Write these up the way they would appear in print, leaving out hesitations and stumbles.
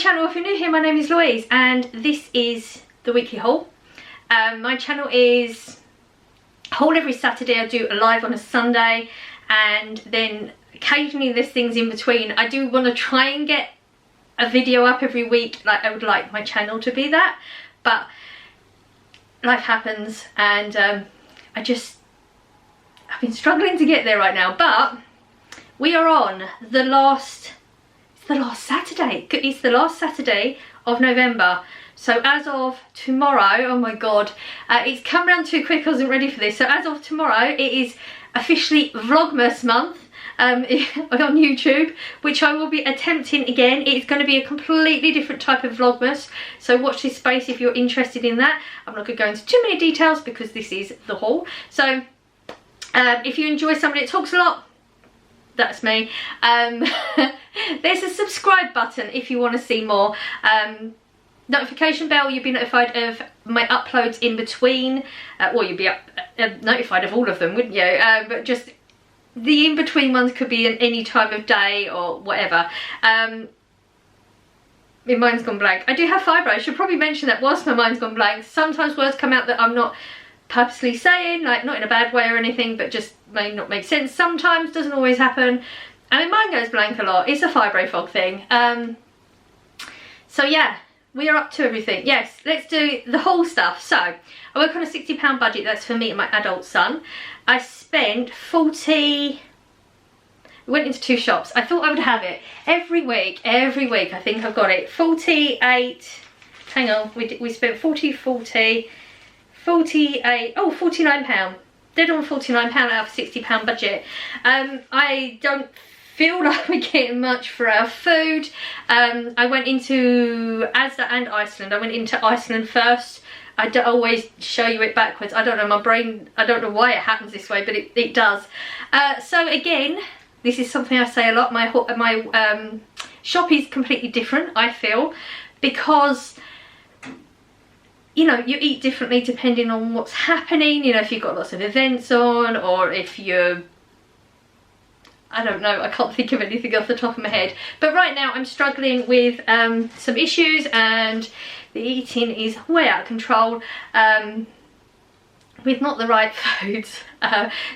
channel. If you're new here, my name is Louise and this is the weekly haul. My channel is haul every Saturday. I do a live on a Sunday and then occasionally there's things in between. I do want to try and get a video up every week, like I would like my channel to be that, but life happens and I've been struggling to get there right now. But we are on the last Saturday. It's the last Saturday of November. So as of tomorrow, oh my god, it's come around too quick, I wasn't ready for this. So as of tomorrow, it is officially Vlogmas month on YouTube, which I will be attempting again. It's going to be a completely different type of Vlogmas, so watch this space if you're interested in that. I'm not going to go into too many details because this is the haul. So if you enjoy somebody that talks a lot, that's me. There's a subscribe button if you want to see more. Notification bell, you'll be notified of my uploads in between. Well, you'll be notified of all of them, wouldn't you? But just the in-between ones could be in any time of day or whatever. My mind's gone blank. I do have fibro. I should probably mention that whilst my mind's gone blank. Sometimes words come out that I'm not purposely saying, like not in a bad way or anything, but just may not make sense. Sometimes, doesn't always happen. I mean, mine goes blank a lot. It's a fibro fog thing. So yeah, we are up to everything. Yes, let's do the whole stuff. So I work on a £60 budget. That's for me and my adult son. I spent 40. Went into 2 shops. I thought I would have it every week. I think I've got it. 48. Hang on. We spent 48. Oh, £49. Dead on £49 out of £60 budget. I don't feel like we're getting much for our food. I went into Asda and Iceland. I went into Iceland first. I don't always show you it backwards. I don't know, my brain, I don't know why it happens this way, but it does. So again, this is something I say a lot. My shop is completely different, I feel, because you know, you eat differently depending on what's happening. You know, if you've got lots of events on, or if you're, I don't know, I can't think of anything off the top of my head. But right now I'm struggling with some issues and the eating is way out of control with not the right foods.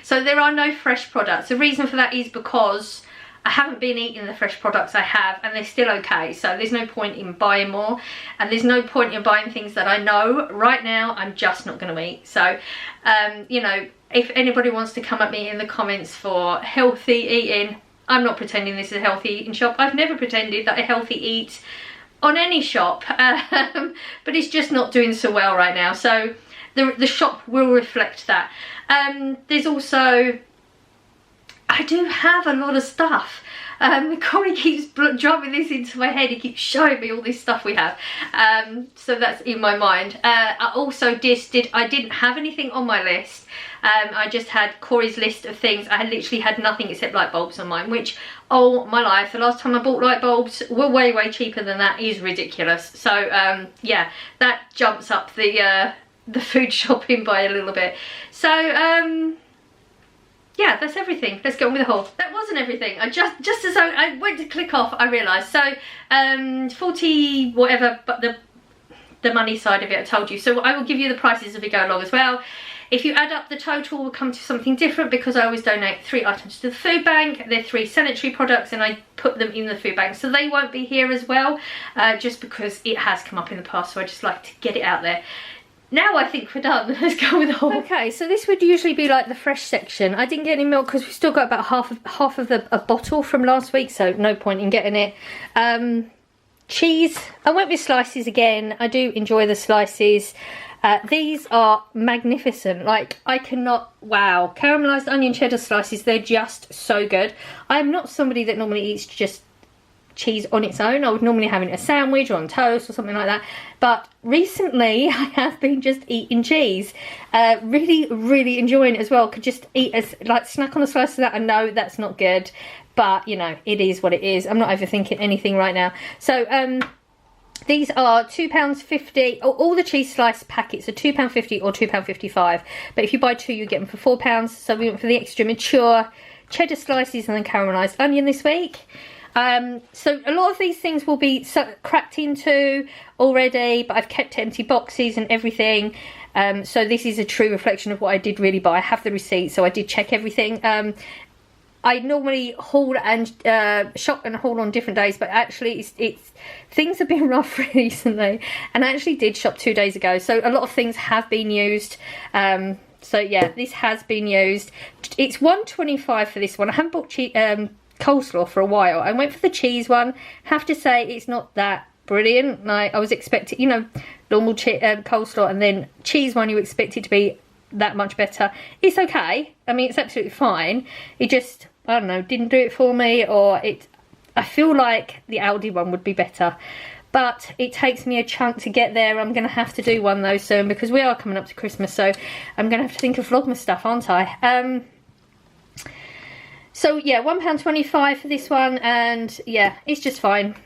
So there are no fresh products. The reason for that is because I haven't been eating the fresh products I have and they're still okay. So there's no point in buying more and there's no point in buying things that I know right now I'm just not going to eat. So, you know, if anybody wants to come at me in the comments for healthy eating, I'm not pretending this is a healthy eating shop. I've never pretended that I healthy eat on any shop, but it's just not doing so well right now. So the shop will reflect that. There's also, I do have a lot of stuff. Corey keeps dropping this into my head. He keeps showing me all this stuff we have. So that's in my mind. I also I didn't have anything on my list. I just had Corey's list of things. I had literally had nothing except light bulbs on mine, which, oh my life, the last time I bought light bulbs were way cheaper than that. Is ridiculous. So yeah, that jumps up the food shopping by a little bit. So yeah, that's everything. Let's go on with the haul. That wasn't everything. I just as I went to click off, I realised. So 40 whatever, but the money side of it I told you. So I will give you the prices as we go along as well. If you add up the total, we'll come to something different because I always donate 3 items to the food bank. They're 3 sanitary products and I put them in the food bank. So they won't be here as well, just because it has come up in the past. So I just like to get it out there. Now I think we're done. Let's go with the haul. Okay, so this would usually be like the fresh section. I didn't get any milk because we've still got about half of a bottle from last week, so no point in getting it. Cheese. I went with slices again. I do enjoy the slices. These are magnificent. Like, I cannot, wow. Caramelised onion cheddar slices, they're just so good. I'm not somebody that normally eats just cheese on its own. I would normally have it in a sandwich or on toast or something like that, but recently I have been just eating cheese, really enjoying it as well. Could just eat as like snack on a slice of that. I know that's not good, but you know, it is what it is. I'm not overthinking anything right now. So these are £2.50. All the cheese slice packets are £2.50 or £2.55, but if you buy 2 you get them for £4. So we went for the extra mature cheddar slices and then caramelised onion this week. So a lot of these things will be cracked into already, but I've kept empty boxes and everything. So this is a true reflection of what I did really buy. I have the receipt, so I did check everything. I normally haul and shop and haul on different days, but actually things have been rough recently, and I actually did shop 2 days ago, so a lot of things have been used. So yeah, this has been used. It's $1.25 for this one. I haven't bought coleslaw for a while. I went for the cheese one. Have to say it's not that brilliant. Like I was expecting, you know, normal coleslaw, and then cheese one you expect it to be that much better. It's okay. I mean, it's absolutely fine. It just, I don't know, didn't do it for me, or I feel like the Aldi one would be better. But it takes me a chunk to get there. I'm going to have to do one though soon, because we are coming up to Christmas, so I'm going to have to think of Vlogmas stuff, aren't I? So yeah, £1.25 for this one, and yeah, it's just fine.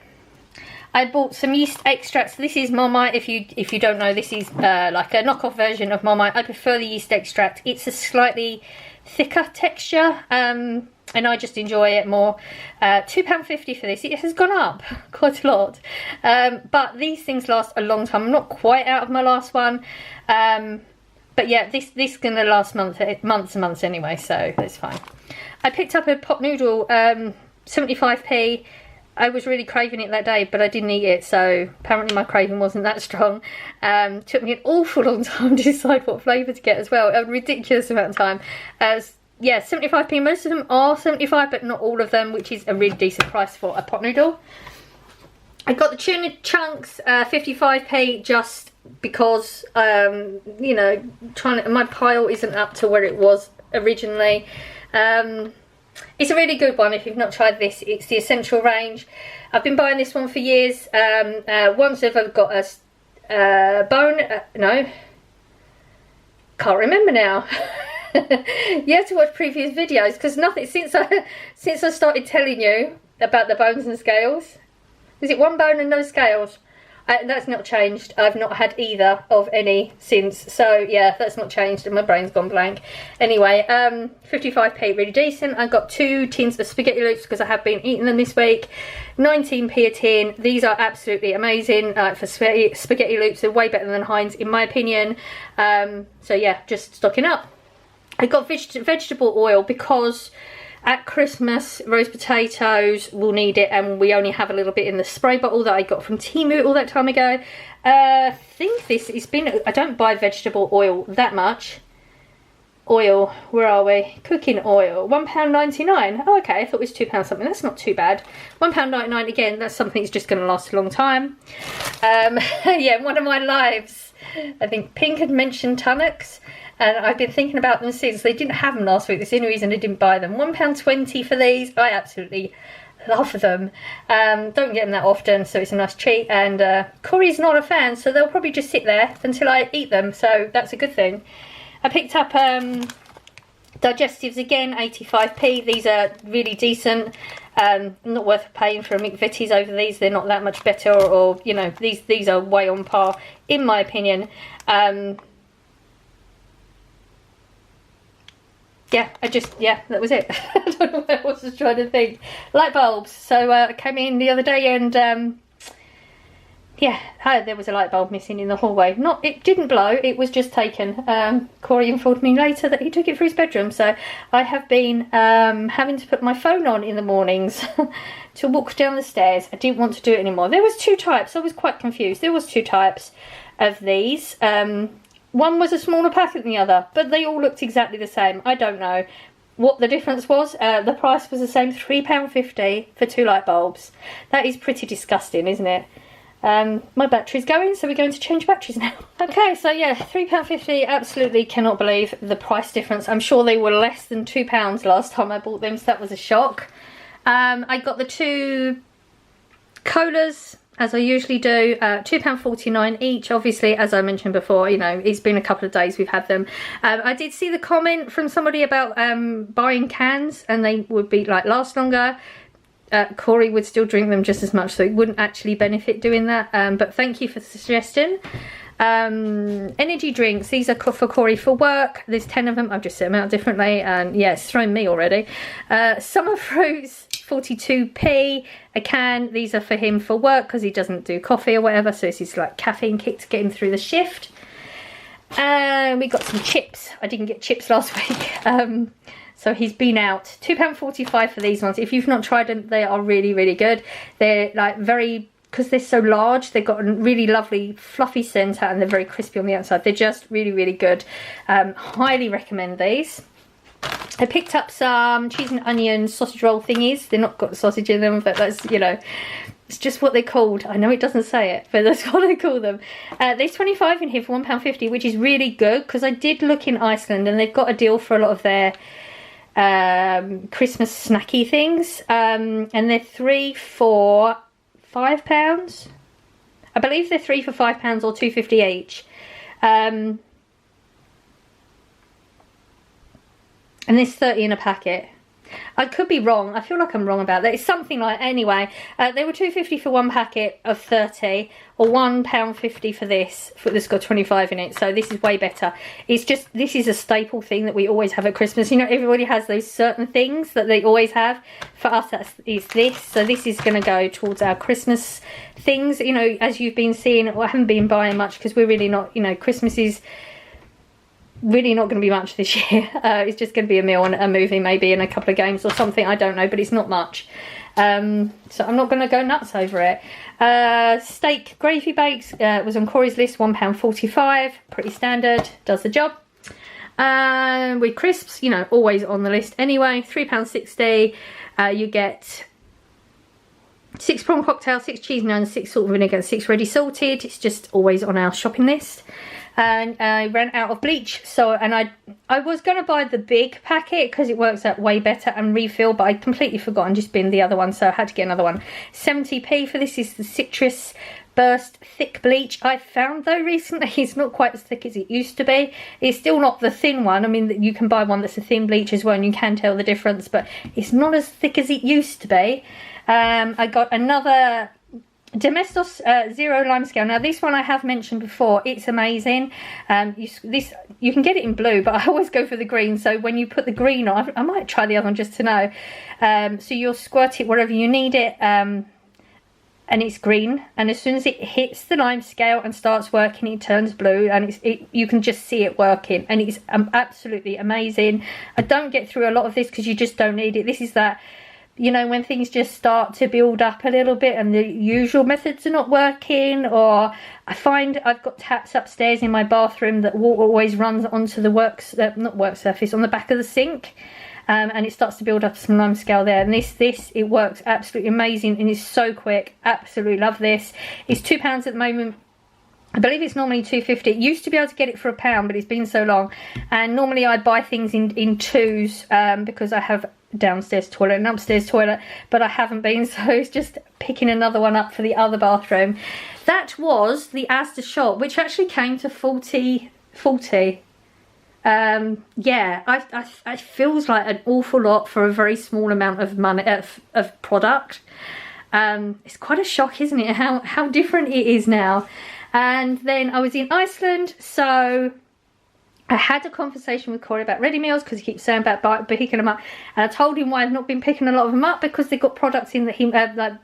I bought some yeast extracts. This is Marmite. If you don't know, this is like a knockoff version of Marmite. I prefer the yeast extract. It's a slightly thicker texture, and I just enjoy it more. £2.50 for this. It has gone up quite a lot, but these things last a long time. I'm not quite out of my last one, but yeah, this is gonna last months and months anyway, so that's fine. I picked up a pot noodle, 75p. I was really craving it that day, but I didn't eat it, so apparently my craving wasn't that strong. Took me an awful long time to decide what flavour to get as well. A ridiculous amount of time. Yeah, 75p. Most of them are 75, but not all of them, which is a really decent price for a pot noodle. I got the tuna chunks, 55p, just because, you know, my pile isn't up to where it was originally. It's a really good one if you've not tried this. It's the Essential range. I've been buying this one for years. Once I've got a bone, no, can't remember now. You have to watch previous videos, because nothing since I started telling you about the bones and scales. Is it one bone and no scales? That's not changed. I've not had either of any since, so yeah, that's not changed, and my brain's gone blank. Anyway, 55p, really decent. I got 2 tins of spaghetti loops because I have been eating them this week. 19p a tin. These are absolutely amazing for spaghetti loops. They're way better than Heinz in my opinion. So yeah, just stocking up. I got vegetable oil because at Christmas, roast potatoes will need it, and we only have a little bit in the spray bottle that I got from Temu all that time ago. I think this has been, I don't buy vegetable oil that much. Oil, where are we? Cooking oil, £1.99. Oh, okay, I thought it was £2 something. That's not too bad. £1.99, again, that's something that's just going to last a long time. Yeah, one of my lives, I think Pink had mentioned Tunnocks, and I've been thinking about them since. They didn't have them last week. That's the only reason I didn't buy them. £1.20 for these. I absolutely love them. Don't get them that often, so it's a nice treat. And Corey's not a fan, so they'll probably just sit there until I eat them, so that's a good thing. I picked up digestives again, 85p. These are really decent. Not worth paying for a McVitie's over these. They're not that much better, or you know, these are way on par in my opinion. Yeah, that was it. I don't know what I was trying to think. Light bulbs. So I came in the other day and yeah, there was a light bulb missing in the hallway. It didn't blow, it was just taken. Corey informed me later that he took it for his bedroom, so I have been having to put my phone on in the mornings to walk down the stairs. I didn't want to do it anymore. There was 2 types, I was quite confused. There was 2 types of these. One was a smaller packet than the other, but they all looked exactly the same. I don't know what the difference was. The price was the same, £3.50 for 2 light bulbs. That is pretty disgusting, isn't it? My battery's going, so we're going to change batteries now. Okay, so yeah, £3.50, absolutely cannot believe the price difference. I'm sure they were less than £2 last time I bought them, so that was a shock. I got the 2 colas, as I usually do, £2.49 each. Obviously, as I mentioned before, you know, it's been a couple of days we've had them. I did see the comment from somebody about buying cans and they would be like last longer. Corey would still drink them just as much, so it wouldn't actually benefit doing that, but thank you for the suggestion. Energy drinks, these are for Corey for work. There's 10 of them. I've just set them out differently, and yeah, it's thrown me already. Summer fruits, 42p a can. These are for him for work because he doesn't do coffee or whatever, so this is like caffeine kick to get him through the shift. And we got some chips. I didn't get chips last week, so he's been out. £2.45 for these ones. If you've not tried them, they are really, really good. They're like very, because they're so large, they've got a really lovely fluffy centre and they're very crispy on the outside. They're just really, really good. Highly recommend these. I picked up some cheese and onion sausage roll thingies. They're not got sausage in them, but that's, you know, it's just what they're called. I know it doesn't say it, but that's what I call them. There's 25 in here for £1.50, which is really good because I did look in Iceland and they've got a deal for a lot of their Christmas snacky things. And they're 3 for £5. I believe they're 3 for £5 or £2.50 each. And there's 30 in a packet. I could be wrong. I feel like I'm wrong about that. It's something like, anyway, they were £2.50 for one packet of 30 or £1.50 for this. This got 25 in it, so this is way better. It's just, this is a staple thing that we always have at Christmas. You know, everybody has those certain things that they always have. For us, is this. So this is going to go towards our Christmas things. You know, as you've been seeing, well, I haven't been buying much because we're really not, you know, Christmas is really not going to be much this year. It's just going to be a meal and a movie maybe and a couple of games or something, I don't know, but it's not much. So I'm not going to go nuts over it. Steak gravy bakes was on Corey's list, £1.45, pretty standard, does the job. With crisps, you know, always on the list anyway, £3.60. You get 6 prawn cocktail, 6 cheese and onions, 6 salt and vinegar, 6 ready salted. It's just always on our shopping list. And I ran out of bleach, so, and I was going to buy the big packet because it works out way better and refill, but I completely forgot and just binned the other one, so I had to get another one. 70p for this is the Citrus Burst Thick Bleach. I found though recently it's not quite as thick as it used to be. It's still not the thin one. I mean, you can buy one that's a thin bleach as well and you can tell the difference, but it's not as thick as it used to be. I got another Domestos Zero Lime Scale. Now this one I have mentioned before, it's amazing. You can get it in blue, but I always go for the green, so when you put the green on, I might try the other one just to know. So you'll squirt it wherever you need it, and it's green, and as soon as it hits the lime scale and starts working, it turns blue, and you can just see it working, and it's absolutely amazing. I don't get through a lot of this because you just don't need it. This is that, you know, when things just start to build up a little bit and the usual methods are not working, or I find I've got taps upstairs in my bathroom that water always runs onto the not work surface, on the back of the sink, and it starts to build up some lime scale there. And this it works absolutely amazing and it's so quick. Absolutely love this. It's £2 at the moment. I believe it's normally £2.50. It used to be able to get it for £1, but it's been so long. And normally I buy things in twos because I have downstairs toilet and upstairs toilet, but I haven't been, so it's just picking another one up for the other bathroom. That was the Asda shop, which actually came to 40. Yeah, it feels like an awful lot for a very small amount of money of product. It's quite a shock, isn't it, how different it is now. And then I was in Iceland, so I had a conversation with Corey about ready meals because he keeps saying about picking them up, and I told him why I've not been picking a lot of them up, because they've got products in that he like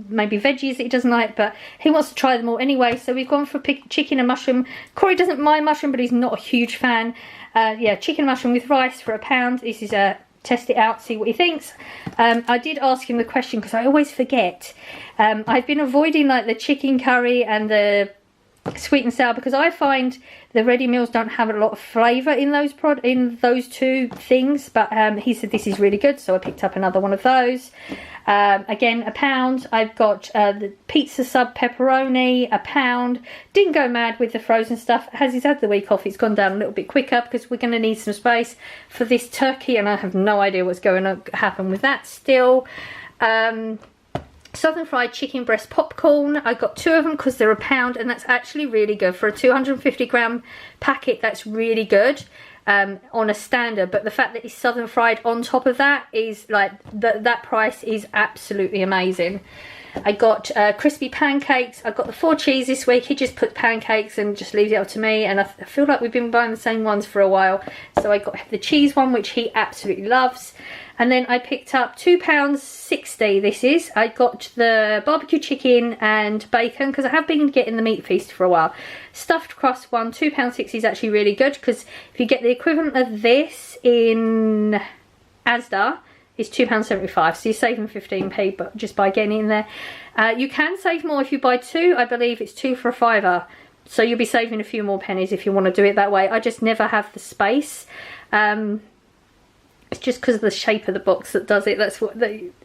maybe veggies that he doesn't like, but he wants to try them all anyway. So we've gone for chicken and mushroom. Corey doesn't mind mushroom, but he's not a huge fan. Yeah, chicken and mushroom with rice for £1. This is a test it out, see what he thinks. I did ask him the question because I always forget. I've been avoiding like the chicken curry and the sweet and sour because I find the ready meals don't have a lot of flavour in those two things, but he said this is really good, so I picked up another one of those. Again, £1. I've got the pizza sub pepperoni, £1. Didn't go mad with the frozen stuff. As he's had the week off, it's gone down a little bit quicker because we're going to need some space for this turkey, and I have no idea what's going to happen with that still. Southern fried chicken breast popcorn. I got 2 of them because they're £1, and that's actually really good for a 250g packet. That's really good on a standard, but the fact that it's southern fried on top of that is like that price is absolutely amazing. I got crispy pancakes. I got the 4 cheese this week. He just put pancakes and just leaves it up to me, and I feel like we've been buying the same ones for a while. So I got the cheese one, which he absolutely loves. And then I picked up £2.60 this is. I got the barbecue chicken and bacon because I have been getting the meat feast for a while. Stuffed crust one, £2.60 is actually really good because if you get the equivalent of this in Asda, it's £2.75, so you're saving 15p but just by getting it in there. You can save more if you buy 2. I believe it's 2 for a £5, so you'll be saving a few more pennies if you want to do it that way. I just never have the space. It's just because of the shape of the box that does it. That's what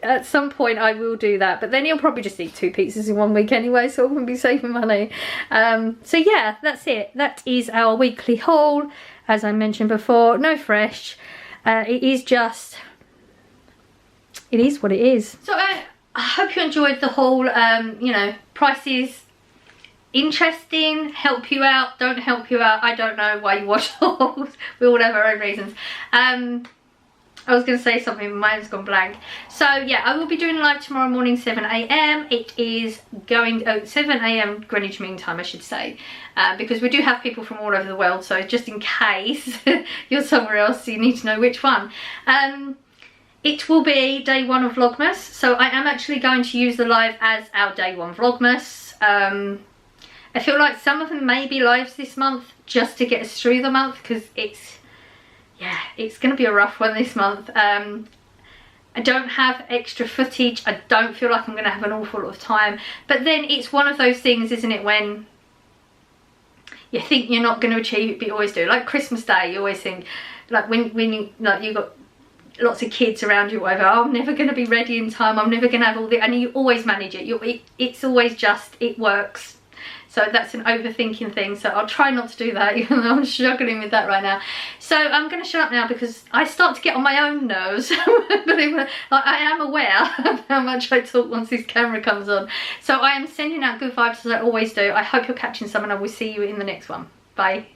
at some point I will do that, but then you'll probably just eat 2 pizzas in 1 week anyway, so I wouldn't be saving money. So yeah, that's it. That is our weekly haul. As I mentioned before, no fresh. It is just, it is what it is. So I hope you enjoyed the haul. You know, prices interesting, help you out, don't help you out. I don't know why you watch hauls. We all have our own reasons. I was going to say something, but mine's gone blank. So yeah, I will be doing live tomorrow morning, 7 AM. It is going 7 AM Greenwich Mean Time, I should say, because we do have people from all over the world. So just in case you're somewhere else, you need to know which one. It will be day 1 of Vlogmas, so I am actually going to use the live as our day 1 Vlogmas. I feel like some of them may be lives this month just to get us through the month, because it's going to be a rough one this month. I don't have extra footage. I don't feel like I'm going to have an awful lot of time. But then it's one of those things, isn't it, when you think you're not going to achieve it, but you always do. Like Christmas Day, you always think, like when you, like, you've got lots of kids around you, whatever, oh, I'm never going to be ready in time, I'm never going to have all the, and you always manage it. It's always just, it works. So that's an overthinking thing, so I'll try not to do that, even though I'm struggling with that right now. So I'm going to shut up now because I start to get on my own nerves. Like, I am aware of how much I talk once this camera comes on. So I am sending out good vibes as I always do. I hope you're catching some, and I will see you in the next one. Bye.